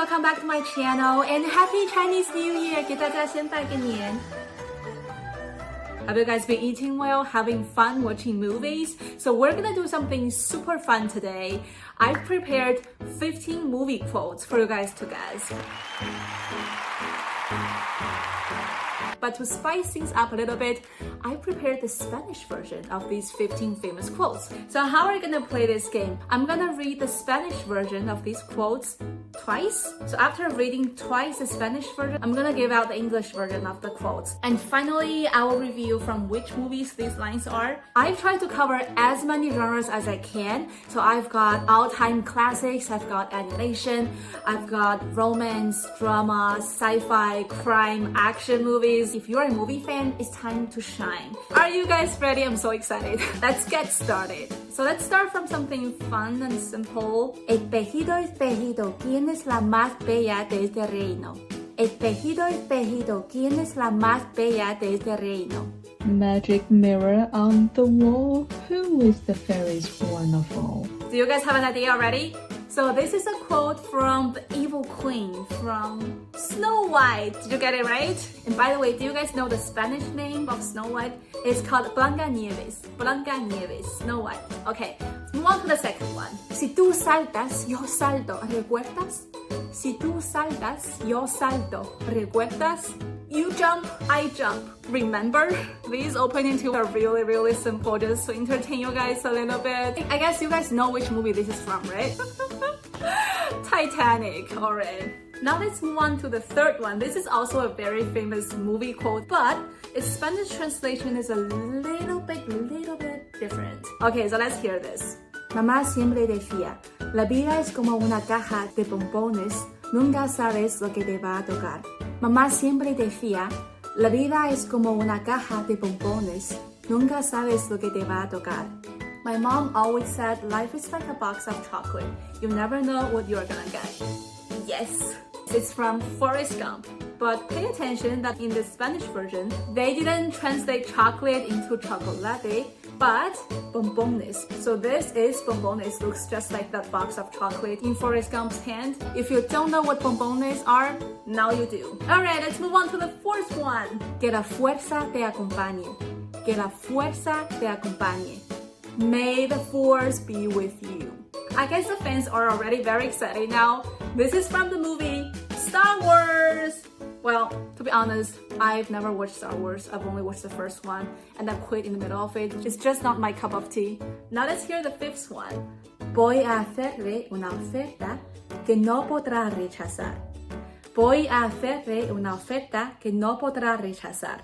welcome back to my channel and happy Chinese New Year! 给大家先拜个年。Have you guys been eating well, having fun watching movies? So we're gonna do something super fun today. I've prepared 15 movie quotes for you guys to guess. But to spice things up a little bit, I prepared the Spanish version of these 15 famous quotes. So how are we gonna play this game? I'm gonna read the Spanish version of these quotes twice. So after reading twice the Spanish version, I'm gonna give out the English version of the quotes. And finally, I will review from which movies these lines are. I've tried to cover as many genres as I can. So I've got all-time classics, I've got animation, I've got romance, drama, sci-fi, crime, action movies. If you're a movie fan, it's time to shine. Are you guys ready? I'm so excited. Let's get started. So let's start from something fun and simple. Espejito, espejito, ¿quién es la más bella de este reino? Espejito, espejito, ¿quién es la más bella de este reino? Magic mirror on the wall, who is the fairest one of all? Do you guys have an idea already? So this is a quote from the evil queen from Snow White. Did you get it right? And by the way, do you guys know the Spanish name of Snow White? It's called Blancanieves. Blancanieves, Snow White. Okay, let's move on to the second one. Si tú saltas, yo salto. ¿Recuerdas? Si tú saltas, yo salto. ¿Recuerdas? You jump, I jump. Remember? These opening two are really simple, just to entertain you guys a little bit. I guess you guys know which movie this is from, right? Titanic, alright. Now let's move on to the third one. This is also a very famous movie quote, but its Spanish translation is a little bit different. Okay, so let's hear this. Mamá siempre decía, la vida es como una caja de bombones, nunca sabes lo que te va a tocar. Mamá siempre decía, la vida es como una caja de bombones, nunca sabes lo que te va a tocar. My mom always said life is like a box of chocolate. You never know what you're gonna get. Yes, it's from Forrest Gump. But pay attention that in the Spanish version, they didn't translate chocolate into chocolate, but bombones. So this is bombones, looks just like that box of chocolate in Forrest Gump's hand. If you don't know what bombones are, now you do. Alright, let's move on to the fourth one. Que la fuerza te acompañe. Que la fuerza te acompañe. May the force be with you. I guess the fans are already very excited now. This is from the movie Star Wars. Well, to be honest, I've never watched Star Wars. I've only watched the first one and I quit in the middle of it. It's just not my cup of tea. Now let's hear the fifth one. Voy a hacerle una oferta que no podrá rechazar. Voy a hacerle una oferta que no podrá rechazar.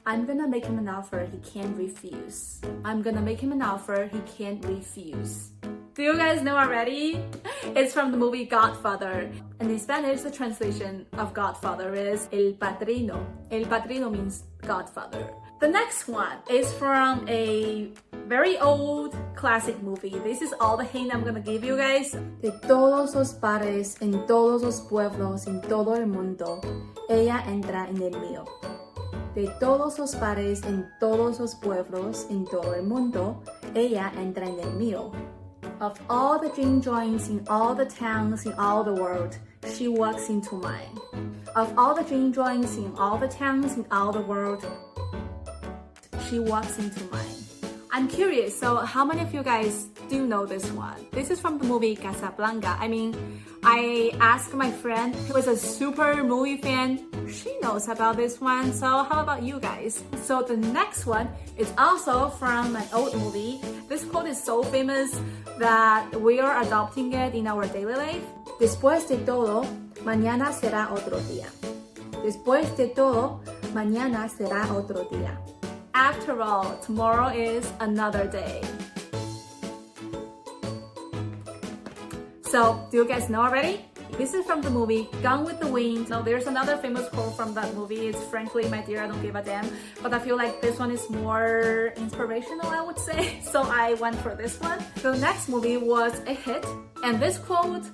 I'm gonna make him an offer he can't refuse. I'm gonna make him an offer he can't refuse. Do you guys know already? It's from the movie Godfather. And in Spanish, the translation of Godfather is El Padrino. El Padrino means Godfather. The next one is from a very old classic movie. This is all the hint I'm gonna give you guys. De todos los bares, en todos los pueblos, en todo el mundo, ella entra en el mío. De todos los bares, en todos los pueblos, en todo el mundo, ella entra en el mío. Of all the gin joints in all the towns in all the world, she walks into mine. Of all the gin joints in all the towns in all the world, she walks into mine. I'm curious, so how many of you guys do know this one? This is from the movie Casablanca. I asked my friend who is a super movie fan. She knows about this one, so how about you guys? So the next one is also from an old movie. This quote is so famous that we are adopting it in our daily life. Después de todo, mañana será otro día. Después de todo, mañana será otro día. After all, tomorrow is another day. So, do you guys know already? This is from the movie Gone with the Wind. Now, there's another famous quote from that movie. It's frankly, my dear, I don't give a damn. But I feel like this one is more inspirational, I would say. So I went for this one. The next movie was a hit. And this quote,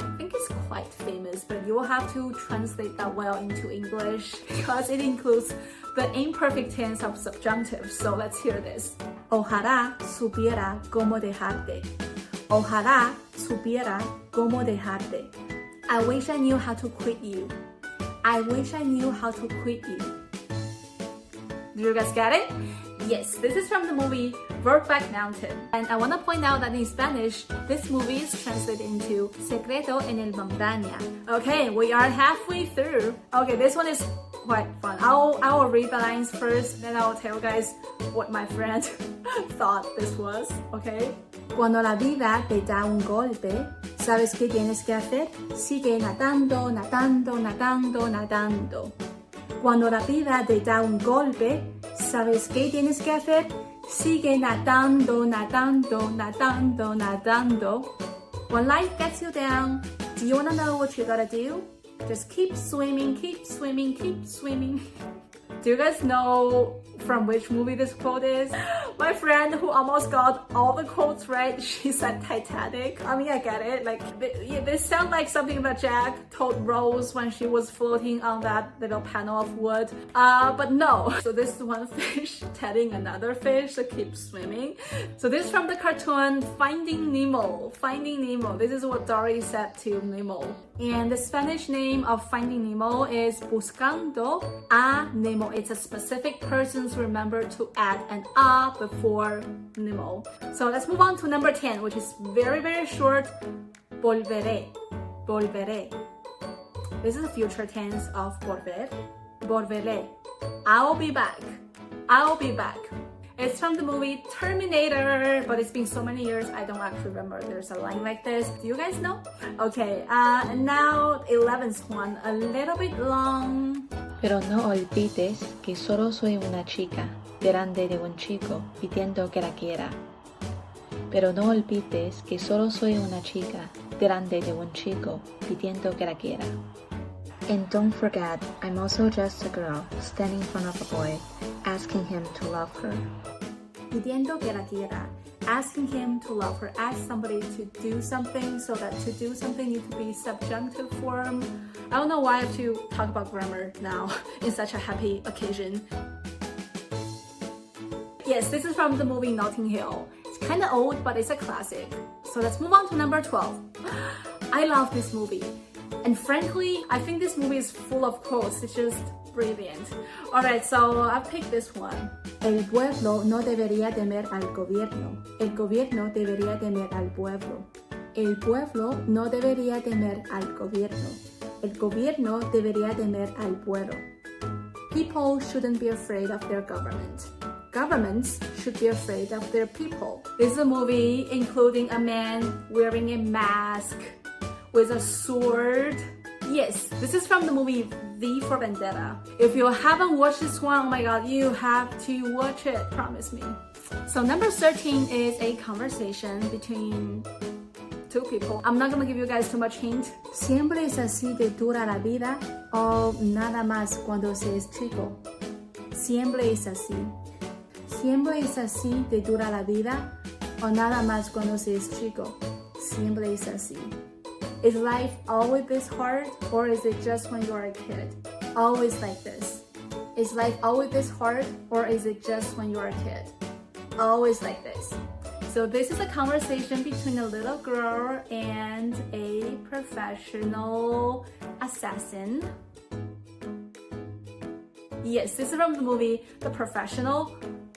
I think it's quite famous, but you will have to translate that well into English because it includes the imperfect tense of subjunctive. So let's hear this. Ojalá supiera cómo dejarte. Ojalá supiera cómo dejarte. I wish I knew how to quit you. I wish I knew how to quit you. Do you guys get it? Yes, this is from the movie Brokeback Mountain. And I want to point out that in Spanish, this movie is translated into Secreto en el Montaña. Okay, we are halfway through. Okay, this one is quite fun. I will read the lines first, then I'll tell you guys what my friend thought this was, okay? Cuando la vida te da un golpe, ¿sabes qué tienes que hacer? Sigue nadando, nadando, nadando, nadando. Cuando la vida te da un golpe, ¿sabes qué tienes que hacer? Sigue nadando, nadando, nadando, nadando. When life gets you down, do you want to know what you gotta do? Just keep swimming, keep swimming, keep swimming. Do you guys know from which movie this quote is? My friend who almost got all the quotes right, she said Titanic. I mean, I get it. Like, they sound like something that Jack told Rose when she was floating on that little panel of wood. But no. So this is one fish telling another fish to keep swimming. So this is from the cartoon Finding Nemo. Finding Nemo. This is what Dory said to Nemo. And the Spanish name of Finding Nemo is Buscando a Nemo. It's a specific person's remember to add an a before Nemo. So let's move on to number 10, which is very, very short. Volveré. Volveré. This is a future tense of volver. Volveré. I'll be back. I'll be back. It's from the movie Terminator, but it's been so many years, I don't actually remember there's a line like this. Do you guys know? Okay, and now 11th one, a little bit long. Pero no olvides que solo soy una chica delante de un chico pidiendo que la quiera. Pero no olvides que solo soy una chica delante de un chico pidiendo que la quiera. And don't forget, I'm also just a girl standing in front of a boy, asking him to love her. Pidiendo que la quiera. Asking him to love her. Ask somebody to do something, so that to do something need to be subjunctive form. I don't know why I have to talk about grammar now in such a happy occasion. Yes, this is from the movie Notting Hill. It's kind of old, but it's a classic. So let's move on to number 12. I love this movie. And frankly, I think this movie is full of quotes. It's just brilliant. Alright, so I picked this one. El pueblo no debería temer al gobierno. El gobierno debería temer al pueblo. El pueblo no debería temer al gobierno. El gobierno debería temer al pueblo. People shouldn't be afraid of their government. Governments should be afraid of their people. This is a movie including a man wearing a mask with a sword. Yes, this is from the movie V for Vendetta. If you haven't watched this one, oh my god, you have to watch it, promise me. So number 13 is a conversation between two people. I'm not gonna give you guys too much hint. Siempre es así de dura la vida o nada más cuando se es chico. Siempre es así. Siempre es así de dura la vida o nada más cuando se es chico. Siempre es así. Is life always this hard, or is it just when you're a kid? Always like this. Is life always this hard, or is it just when you're a kid? Always like this. So this is a conversation between a little girl and a professional assassin. Yes, this is from the movie The Professional.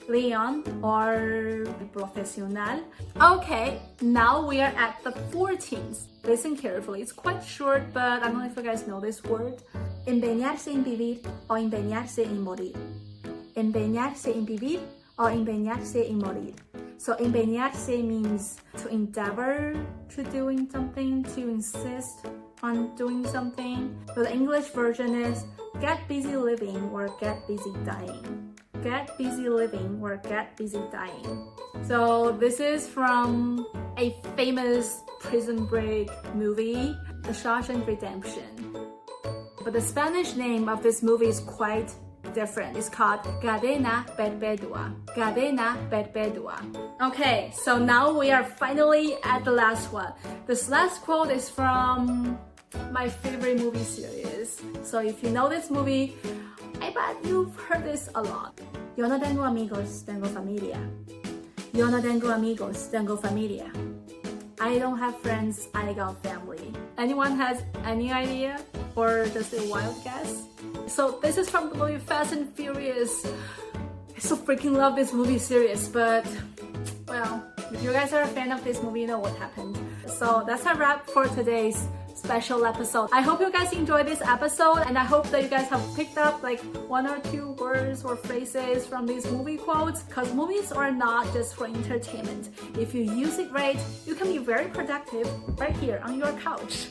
Leon or profesional. Okay, now we are at the 14th. Listen carefully, it's quite short, but I don't know if you guys know this word. Empeñarse en vivir o empeñarse en morir. Empeñarse en vivir o empeñarse en morir. So empeñarse means to endeavor to doing something, to insist on doing something. So the English version is get busy living or get busy dying. Get busy living or get busy dying. So this is from a famous prison break movie, The Shawshank Redemption. But the Spanish name of this movie is quite different. It's called Cadena Perpetua. Cadena Perpetua. Okay, so now we are finally at the last one. This last quote is from my favorite movie series. So if you know this movie, I bet you've heard this a lot. Yo no tengo amigos, tengo familia. Yo no tengo amigos, tengo familia. I don't have friends, I got family. Anyone has any idea or just a wild guess? So this is from the movie Fast and Furious. I so freaking love this movie series, but well, if you guys are a fan of this movie, you know what happened. So that's a wrap for today's special episode. I hope you guys enjoyed this episode, and I hope that you guys have picked up like 1 or 2 words or phrases from these movie quotes, because movies are not just for entertainment. If you use it right, you can be very productive right here on your couch.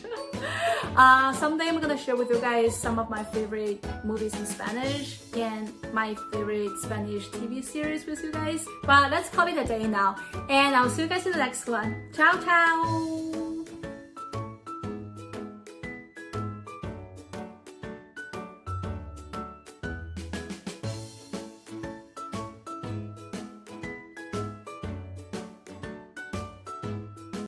Someday I'm gonna share with you guys some of my favorite movies in Spanish and my favorite Spanish TV series with you guys. But let's call it a day now, and I'll see you guys in the next one. Ciao, ciao!